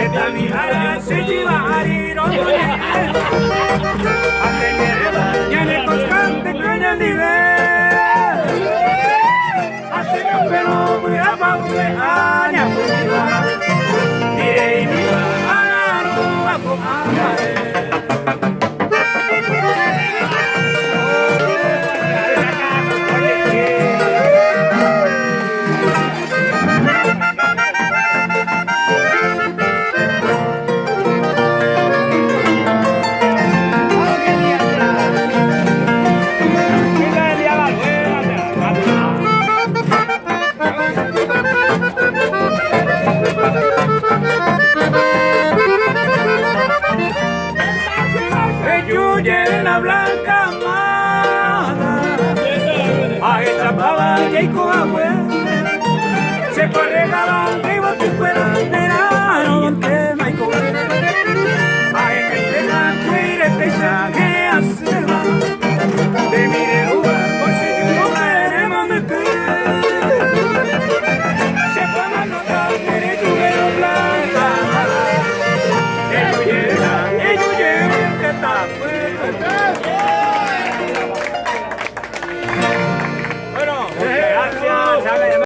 Esta mirada se lleva a ir otro día. A tener ya en constante con el nivel. Así que pero voy a pagar años por vida. Iré y viva a la rúa con Amada. La Blanca Amada, a esa pava y con agua se fue regalar.